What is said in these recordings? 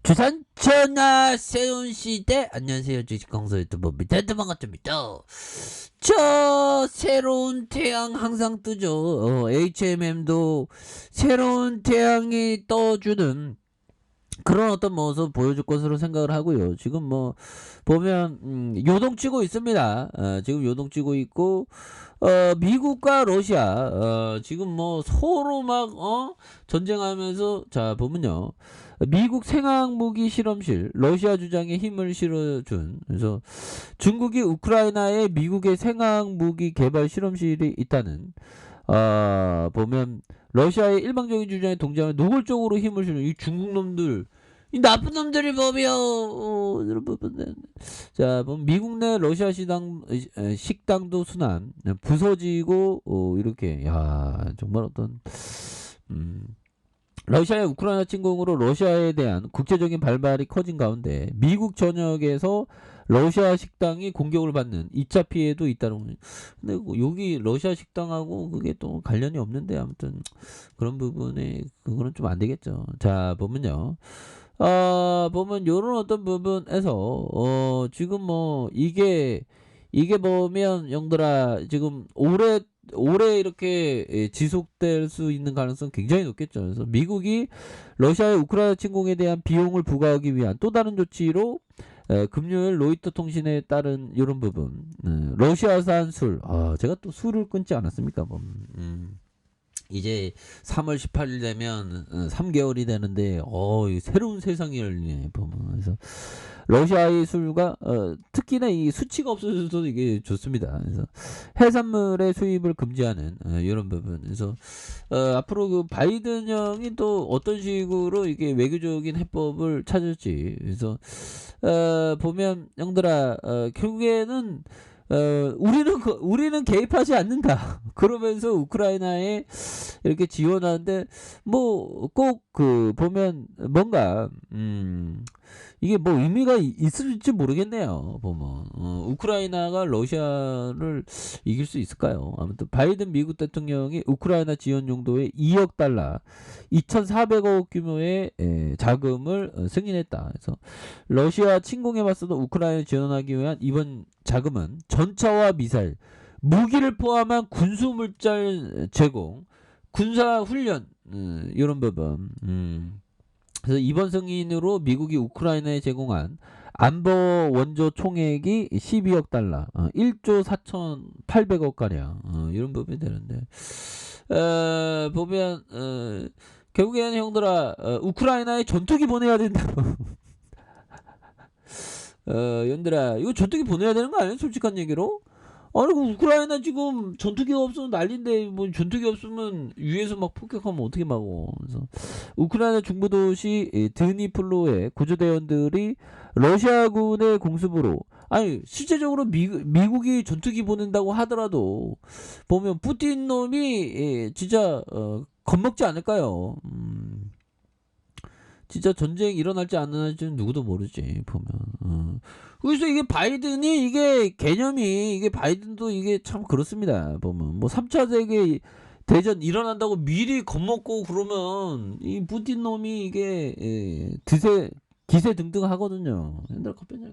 주산 전화 새로운 시대. 안녕하세요, 주식강사 유튜버 미탄트만 같습니다. 저 새로운 태양 항상 뜨죠. HMM도 새로운 태양이 떠주는 그런 어떤 모습 보여줄 것으로 생각을 하고요. 지금 뭐 보면 요동치고 있습니다. 지금 요동치고 있고 미국과 러시아 지금 뭐 서로 막 전쟁하면서, 자 보면요, 미국 생화학무기 실험실 러시아 주장에 힘을 실어준, 그래서 중국이 우크라이나에 미국의 생화학무기 개발 실험실이 있다는, 보면 러시아의 일방적인 주장에 동조하면 노골적으로 힘을 실는 이 중국 놈들, 이 나쁜 놈들이 보면 자 보면 미국 내 러시아 식당도 순환 부서지고 이렇게, 야 정말 어떤 러시아의 우크라이나 침공으로 러시아에 대한 국제적인 발발이 커진 가운데 미국 전역에서 러시아 식당이 공격을 받는 2차 피해도 잇따르고, 근데 여기 러시아 식당하고 그게 또 관련이 없는데 아무튼 그런 부분에 그거는 좀 안 되겠죠. 자 보면요, 보면 요런 어떤 부분에서 지금 뭐 이게 보면 영들아 지금 오래 이렇게 지속될 수 있는 가능성 굉장히 높겠죠. 그래서 미국이 러시아의 우크라이나 침공에 대한 비용을 부과하기 위한 또 다른 조치로 금요일 로이터 통신에 따른 이런 부분, 러시아산 술, 제가 또 술을 끊지 않았습니까? 뭐, 이제 3월 18일 되면 3개월이 되는데 새로운 세상이 열리네 보면. 그래서 러시아의 술과 특히나 이 수치가 없어져도 이게 좋습니다. 그래서 해산물의 수입을 금지하는 이런 부분. 그래서 앞으로 그 바이든 형이 또 어떤 식으로 이게 외교적인 해법을 찾을지. 그래서 보면 형들아, 결국에는 우리는 개입하지 않는다. 그러면서 우크라이나에 이렇게 지원하는데 뭐 꼭 그 보면 뭔가 이게 뭐 의미가 있을지 모르겠네요. 보면 우크라이나가 러시아를 이길 수 있을까요? 아무튼 바이든 미국 대통령이 우크라이나 지원 용도의 2억 달러, 2,400억 규모의 자금을 승인했다. 그래서 러시아 침공에 맞서도 우크라이나 지원하기 위한 이번 자금은 전차와 미사일, 무기를 포함한 군수물자 제공, 군사 훈련, 이런 부분. 그래서 이번 승인으로 미국이 우크라이나에 제공한 안보 원조 총액이 12억 달러, 1조 4,800억 가량, 이런 부분이 되는데, 보면 결국에는 형들아, 우크라이나에 전투기 보내야 된다. 연들아, 이거 전투기 보내야 되는 거 아니야? 솔직한 얘기로. 아니 그 우크라이나 지금 전투기가 없으면 난린데, 뭐 전투기 없으면 위에서 막 폭격하면 어떻게 막어. 그래서 우크라이나 중부도시 드니플로의 구조대원들이 러시아군의 공습으로, 아니 실제적으로 미국이 전투기 보낸다고 하더라도 보면 푸틴 놈이 진짜 겁먹지 않을까요? 진짜 전쟁 일어날지 안 일어날지는 누구도 모르지 보면. 그래서 이게 바이든이 이게 개념이, 이게 바이든도 이게 참 그렇습니다. 보면 뭐 3차 세계 대전 일어난다고 미리 겁먹고 그러면 이 푸틴 놈이 이게 기세 등등 하거든요. 옛날 커피냐.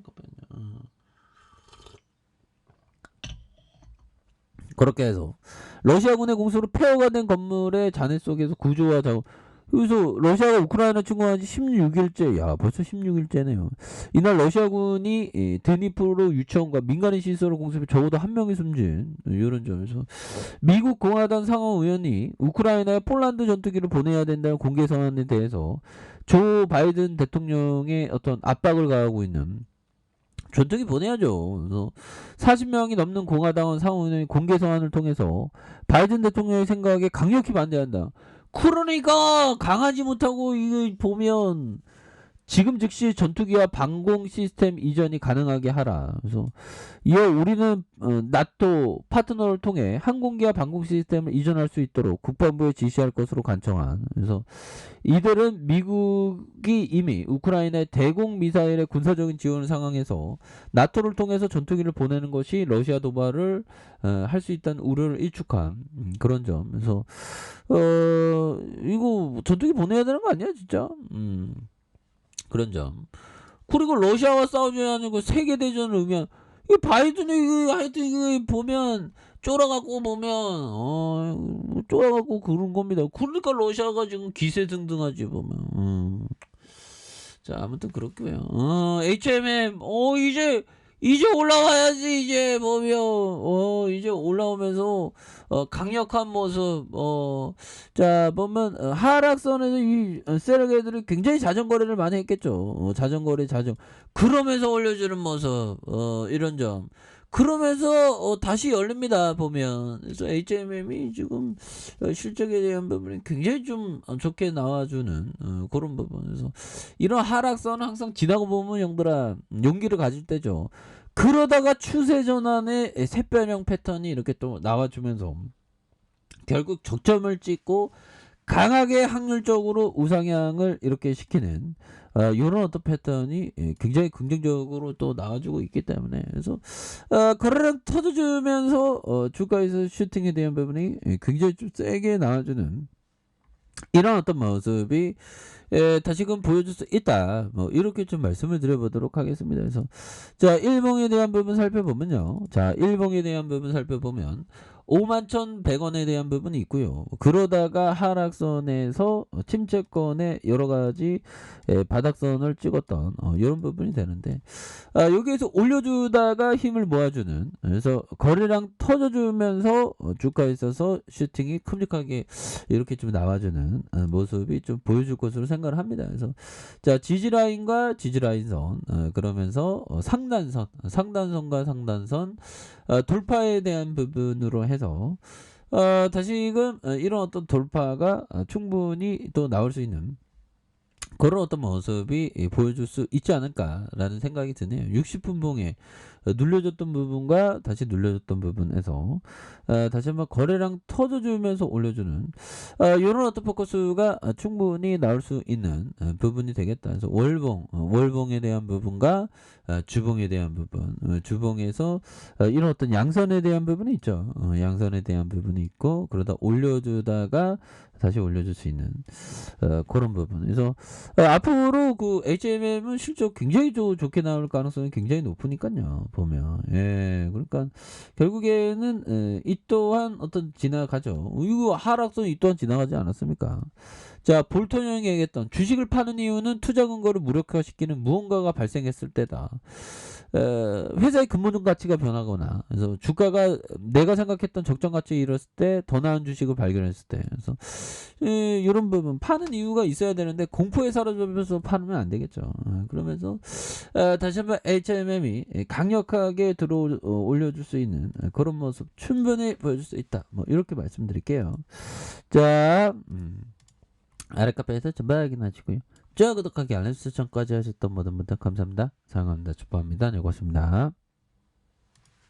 그렇게 해서 러시아군의 공수로 폐허가 된 건물의 잔해 속에서 구조와 작업. 그래서 러시아가 우크라이나 침공한 지 16일째, 야 벌써 16일째네요. 이날 러시아군이 드니프로 유치원과 민간인 시설을 공습해 적어도 한 명이 숨진, 이런 점에서 미국 공화당 상원의원이 우크라이나에 폴란드 전투기를 보내야 된다는 공개 선언에 대해서 조 바이든 대통령의 어떤 압박을 가하고 있는, 전투기 보내야죠. 그래서 40명이 넘는 공화당원 상원의 공개 성안을 통해서 바이든 대통령의 생각에 강력히 반대한다. 그러니까 강하지 못하고 이거 보면 지금 즉시 전투기와 방공 시스템 이전이 가능하게 하라. 그래서 이어 우리는 나토 파트너를 통해 항공기와 방공 시스템을 이전할 수 있도록 국방부에 지시할 것으로 간청한. 그래서 이들은 미국이 이미 우크라이나의 대공 미사일의 군사적인 지원 상황에서 나토를 통해서 전투기를 보내는 것이 러시아 도발을 할 수 있다는 우려를 일축한 그런 점. 그래서 이거 전투기 보내야 되는 거 아니야 진짜? 그런 점. 그리고 러시아와 싸우지 않고 세계대전을 의미한 이 바이든이 하여튼 이거 보면 쫄아갖고 보면 쫄아갖고 그런 겁니다. 그러니까 러시아가 지금 기세등등하지 보면. 자, 아무튼 그렇고요. HMM 이제 올라와야지. 이제 보면 이제 올라오면서 강력한 모습. 자, 보면 하락선에서 이 세력애들이 굉장히 자전거래를 많이 했겠죠. 자전거래 그러면서 올려주는 모습. 이런 점. 그러면서 다시 열립니다. 보면. 그래서 HMM이 지금 실적에 대한 부분이 굉장히 좀 좋게 나와주는 그런 부분에서 이런 하락선은 항상 지나고 보면 형들아 용기를 가질 때죠. 그러다가 추세 전환의 샛변형 패턴이 이렇게 또 나와주면서 결국 적점을 찍고 강하게 확률적으로 우상향을 이렇게 시키는 이런 어떤 패턴이 굉장히 긍정적으로 또 나와주고 있기 때문에 그래서 거래량 터져주면서 주가에서 슈팅에 대한 부분이 굉장히 좀 세게 나와주는 이런 어떤 모습이 다시금 보여줄 수 있다. 뭐 이렇게 좀 말씀을 드려보도록 하겠습니다. 그래서 자, 일봉에 대한 부분 살펴보면요. 자, 일봉에 대한 부분 살펴보면 51,100원에 대한 부분이 있고요. 그러다가 하락선에서 침체권에 여러가지 바닥선을 찍었던 이런 부분이 되는데 여기에서 올려주다가 힘을 모아주는 그래서 거래량 터져주면서 주가에 있어서 슈팅이 큼직하게 이렇게 좀 나와주는 모습이 좀 보여줄 것으로 생각을 합니다. 그래서 자, 지지라인과 지지라인선 그러면서 상단선과 상단선 돌파에 대한 부분으로 해서 다시금 이런 어떤 돌파가 충분히 또 나올 수 있는 그런 어떤 모습이 보여줄 수 있지 않을까라는 생각이 드네요. 60분 봉에 눌려줬던 부분과 다시 눌려줬던 부분에서 다시 한번 거래량 터져주면서 올려주는 이런 어떤 포커스가 충분히 나올 수 있는 부분이 되겠다. 그래서 월봉에 대한 부분과 주봉에 대한 부분, 주봉에서 이런 어떤 양선에 대한 부분이 있죠. 양선에 대한 부분이 있고 그러다 올려주다가 다시 올려줄 수 있는 그런 부분. 그래서 앞으로 그 HMM은 실적 굉장히 좋게 나올 가능성이 굉장히 높으니까요. 보면 그러니까 결국에는 이 또한 어떤 지나가죠. 이거 하락선 이 또한 지나가지 않았습니까? 자, 볼턴 형이 얘기했던 주식을 파는 이유는 투자 근거를 무력화시키는 무언가가 발생했을 때다. 회사의 근본적 가치가 변하거나 그래서 주가가 내가 생각했던 적정 가치에 이뤘을 때 더 나은 주식을 발견했을 때 그래서 이런 부분 파는 이유가 있어야 되는데 공포에 사로잡혀서 파면 안 되겠죠. 그러면서 다시 한번 HMM이 강력하게 올려줄 수 있는 그런 모습 충분히 보여줄 수 있다. 뭐 이렇게 말씀드릴게요. 자, 아랫카페에서 전방 확인하시고요. 좋아요, 구독하기, 알림 설정까지 하셨던 모든 분들 감사합니다. 사랑합니다. 축복합니다. 네, 고맙습니다.